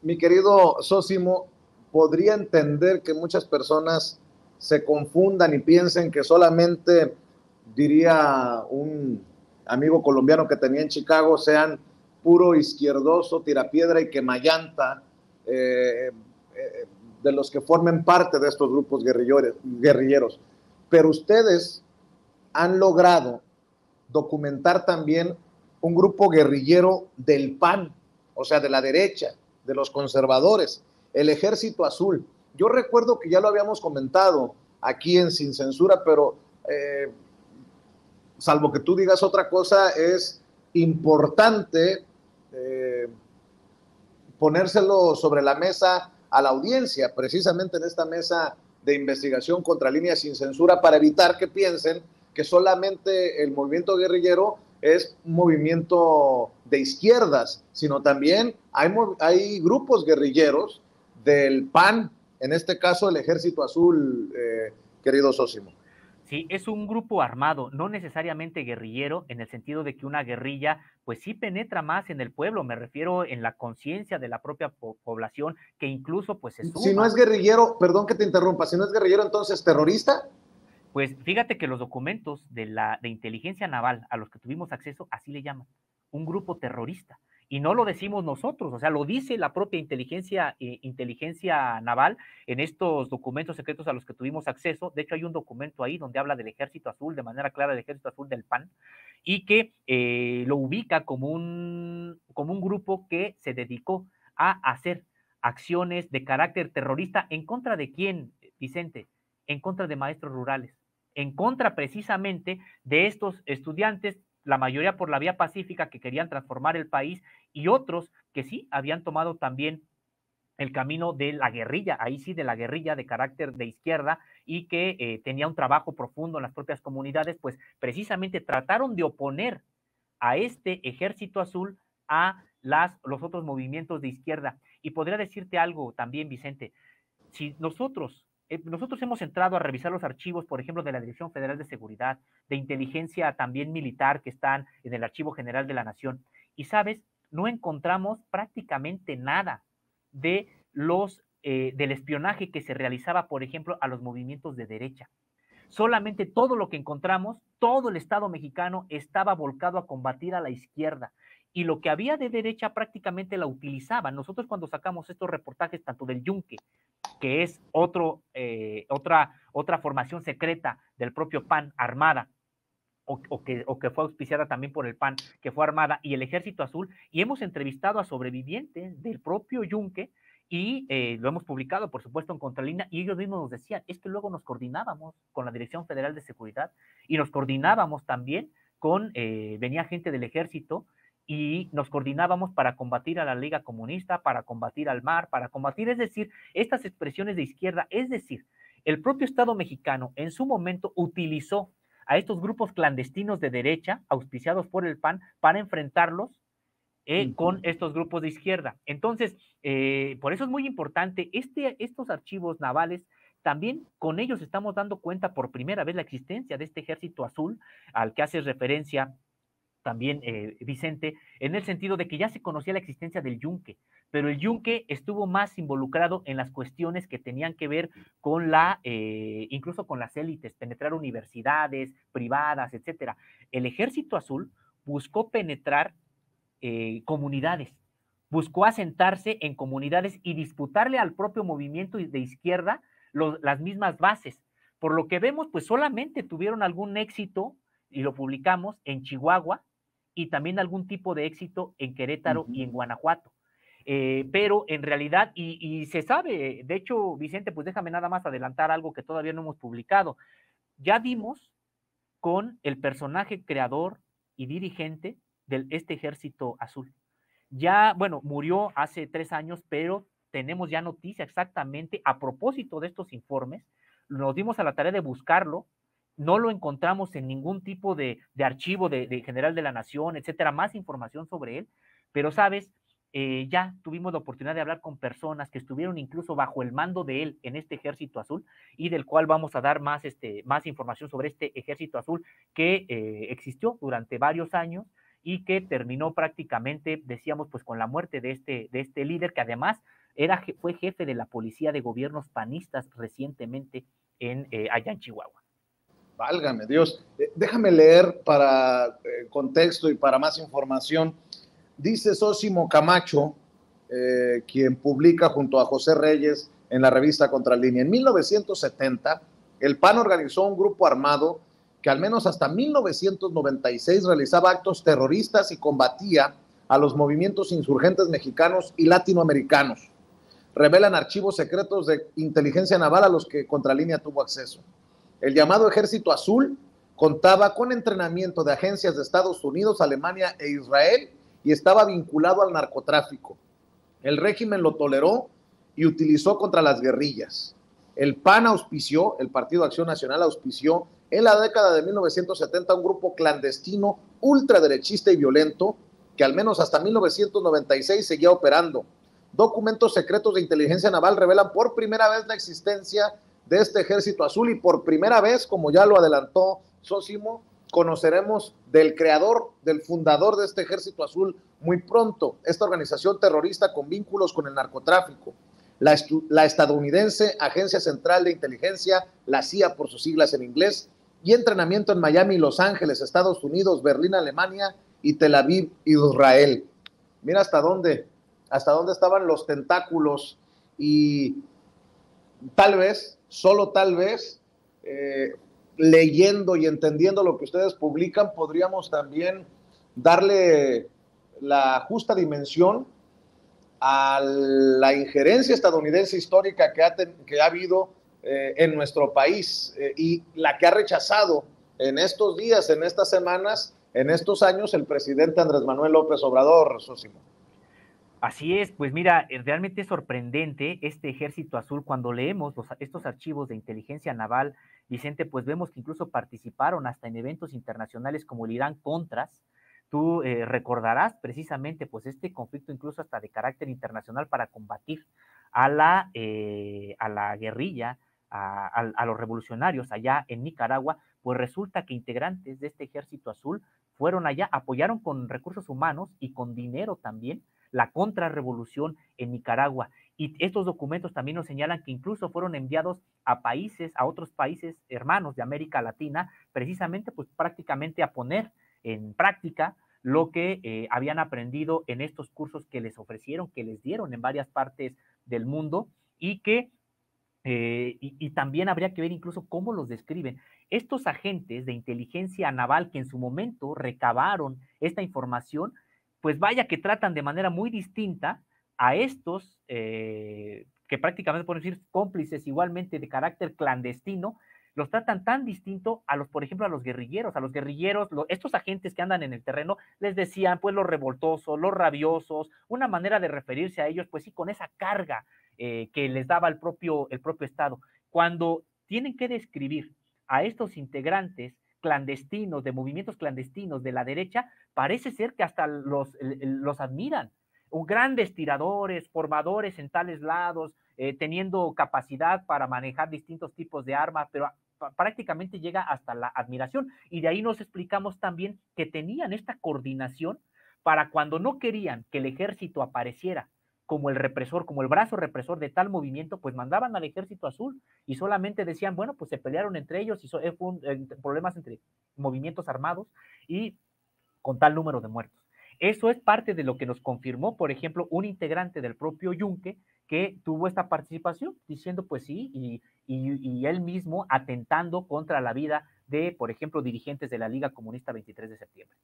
mi querido Sósimo, podría entender que muchas personas se confundan y piensen que solamente, diría un amigo colombiano que tenía en Chicago, sean puro izquierdoso, tirapiedra y quemallanta, eh, eh, de los que formen parte de estos grupos guerrilleros. Pero ustedes han logrado documentar también un grupo guerrillero del PAN, o sea, de la derecha, de los conservadores, el Ejército Azul. Yo recuerdo que ya lo habíamos comentado aquí en Sin Censura, pero salvo que tú digas otra cosa, es importante eh, ponérselo sobre la mesa a la audiencia, precisamente en esta mesa de investigación contra Líneas Sin Censura, para evitar que piensen que solamente el movimiento guerrillero es un movimiento de izquierdas, sino también hay grupos guerrilleros del PAN, en este caso el Ejército Azul, querido Sósimo. Sí, es un grupo armado, no necesariamente guerrillero, en el sentido de que una guerrilla, pues sí penetra más en el pueblo, me refiero en la conciencia de la propia población, que incluso pues se Si no suma. es guerrillero, perdón que te interrumpa, si no es guerrillero, entonces terrorista. Pues fíjate que los documentos de inteligencia naval a los que tuvimos acceso, así le llaman, un grupo terrorista. Y no lo decimos nosotros, o sea, lo dice la propia inteligencia naval en estos documentos secretos a los que tuvimos acceso. De hecho, hay un documento ahí donde habla del Ejército Azul, de manera clara del Ejército Azul del PAN, y que lo ubica como un grupo que se dedicó a hacer acciones de carácter terrorista. ¿En contra de quién, Vicente? En contra de maestros rurales, en contra precisamente de estos estudiantes, la mayoría por la vía pacífica, que querían transformar el país, y otros que sí habían tomado también el camino de la guerrilla, ahí sí de la guerrilla de carácter de izquierda, y que tenía un trabajo profundo en las propias comunidades. Pues precisamente trataron de oponer a este Ejército Azul a los otros movimientos de izquierda. Y podría decirte algo también, Vicente, si nosotros hemos entrado a revisar los archivos, por ejemplo, de la Dirección Federal de Seguridad, de inteligencia también militar, que están en el Archivo General de la Nación, y sabes, no encontramos prácticamente nada del espionaje que se realizaba, por ejemplo, a los movimientos de derecha. Solamente todo lo que encontramos, todo el Estado mexicano estaba volcado a combatir a la izquierda, y lo que había de derecha prácticamente la utilizaban. Nosotros, cuando sacamos estos reportajes, tanto del Yunque, que es otra formación secreta del propio PAN armada, o que fue auspiciada también por el PAN, que fue armada, y el Ejército Azul, y hemos entrevistado a sobrevivientes del propio Yunque, y lo hemos publicado, por supuesto, en Contralínea, y ellos mismos nos decían, es que luego nos coordinábamos con la Dirección Federal de Seguridad, y nos coordinábamos también venía gente del ejército, y nos coordinábamos para combatir a la Liga Comunista, para combatir al MAR, para combatir, es decir, estas expresiones de izquierda. Es decir, el propio Estado mexicano en su momento utilizó a estos grupos clandestinos de derecha, auspiciados por el PAN, para enfrentarlos con estos grupos de izquierda. Entonces, por eso es muy importante, estos archivos navales, también con ellos estamos dando cuenta por primera vez la existencia de este Ejército Azul, al que haces referencia también, Vicente, en el sentido de que ya se conocía la existencia del Yunque, pero el Yunque estuvo más involucrado en las cuestiones que tenían que ver con incluso con las élites, penetrar universidades privadas, etcétera. El Ejército Azul buscó penetrar comunidades, buscó asentarse en comunidades y disputarle al propio movimiento de izquierda las mismas bases. Por lo que vemos, pues solamente tuvieron algún éxito, y lo publicamos, en Chihuahua, y también algún tipo de éxito en Querétaro y en Guanajuato. Pero en realidad, y se sabe, de hecho, Vicente, pues déjame nada más adelantar algo que todavía no hemos publicado. Ya dimos con el personaje creador y dirigente de este Ejército Azul. Ya, bueno, murió hace 3 años, pero tenemos ya noticia exactamente a propósito de estos informes. Nos dimos a la tarea de buscarlo, no lo encontramos en ningún tipo de archivo de General de la Nación, etcétera, más información sobre él, pero sabes, ya tuvimos la oportunidad de hablar con personas que estuvieron incluso bajo el mando de él en este Ejército Azul, y del cual vamos a dar más información sobre este Ejército Azul que existió durante varios años, y que terminó prácticamente, decíamos, pues con la muerte de este líder, que además fue jefe de la policía de gobiernos panistas recientemente allá en Chihuahua. Válgame Dios. Déjame leer para contexto y para más información. Dice Sósimo Camacho, quien publica junto a José Reyes en la revista Contralínea. En 1970, el PAN organizó un grupo armado que al menos hasta 1996 realizaba actos terroristas y combatía a los movimientos insurgentes mexicanos y latinoamericanos. Revelan archivos secretos de inteligencia naval a los que Contralínea tuvo acceso. El llamado Ejército Azul contaba con entrenamiento de agencias de Estados Unidos, Alemania e Israel y estaba vinculado al narcotráfico. El régimen lo toleró y utilizó contra las guerrillas. El PAN auspició, el Partido Acción Nacional auspició en la década de 1970 un grupo clandestino ultraderechista y violento que al menos hasta 1996 seguía operando. Documentos secretos de inteligencia naval revelan por primera vez la existencia de este Ejército Azul y por primera vez, como ya lo adelantó Sósimo, conoceremos del creador, del fundador de este Ejército Azul muy pronto, esta organización terrorista con vínculos con el narcotráfico. La estadounidense Agencia Central de Inteligencia, la CIA por sus siglas en inglés, y entrenamiento en Miami, Los Ángeles, Estados Unidos, Berlín, Alemania y Tel Aviv, Israel. Mira hasta dónde estaban los tentáculos y tal vez, solo tal vez, leyendo y entendiendo lo que ustedes publican, podríamos también darle la justa dimensión a la injerencia estadounidense histórica que ha habido en nuestro país y la que ha rechazado en estos días, en estas semanas, en estos años, el presidente Andrés Manuel López Obrador, Sósimo. Así es, pues mira, realmente es sorprendente este Ejército Azul. Cuando leemos estos archivos de inteligencia naval, Vicente, pues vemos que incluso participaron hasta en eventos internacionales como el Irán Contras. Tú recordarás precisamente pues este conflicto incluso hasta de carácter internacional para combatir a la guerrilla, a los revolucionarios allá en Nicaragua. Pues resulta que integrantes de este Ejército Azul fueron allá, apoyaron con recursos humanos y con dinero también la contrarrevolución en Nicaragua. Y estos documentos también nos señalan que incluso fueron enviados a otros países hermanos de América Latina, precisamente pues prácticamente a poner en práctica lo que habían aprendido en estos cursos que les ofrecieron, que les dieron en varias partes del mundo y que y también habría que ver incluso cómo los describen. Estos agentes de inteligencia naval que en su momento recabaron esta información, pues vaya que tratan de manera muy distinta a estos que prácticamente pueden decir cómplices igualmente de carácter clandestino, los tratan tan distinto a los, por ejemplo, a los guerrilleros, estos agentes que andan en el terreno, les decían pues los revoltosos, los rabiosos, una manera de referirse a ellos, pues sí, con esa carga que les daba el propio Estado. Cuando tienen que describir a estos integrantes clandestinos, de movimientos clandestinos de la derecha, parece ser que hasta los admiran. Grandes tiradores, formadores en tales lados, teniendo capacidad para manejar distintos tipos de armas, pero prácticamente llega hasta la admiración. Y de ahí nos explicamos también que tenían esta coordinación para cuando no querían que el ejército apareciera como el represor, como el brazo represor de tal movimiento, pues mandaban al Ejército Azul y solamente decían, bueno, pues se pelearon entre ellos y fue problemas entre movimientos armados y con tal número de muertos. Eso es parte de lo que nos confirmó, por ejemplo, un integrante del propio Yunque que tuvo esta participación, diciendo pues sí, y él mismo atentando contra la vida de, por ejemplo, dirigentes de la Liga Comunista 23 de septiembre.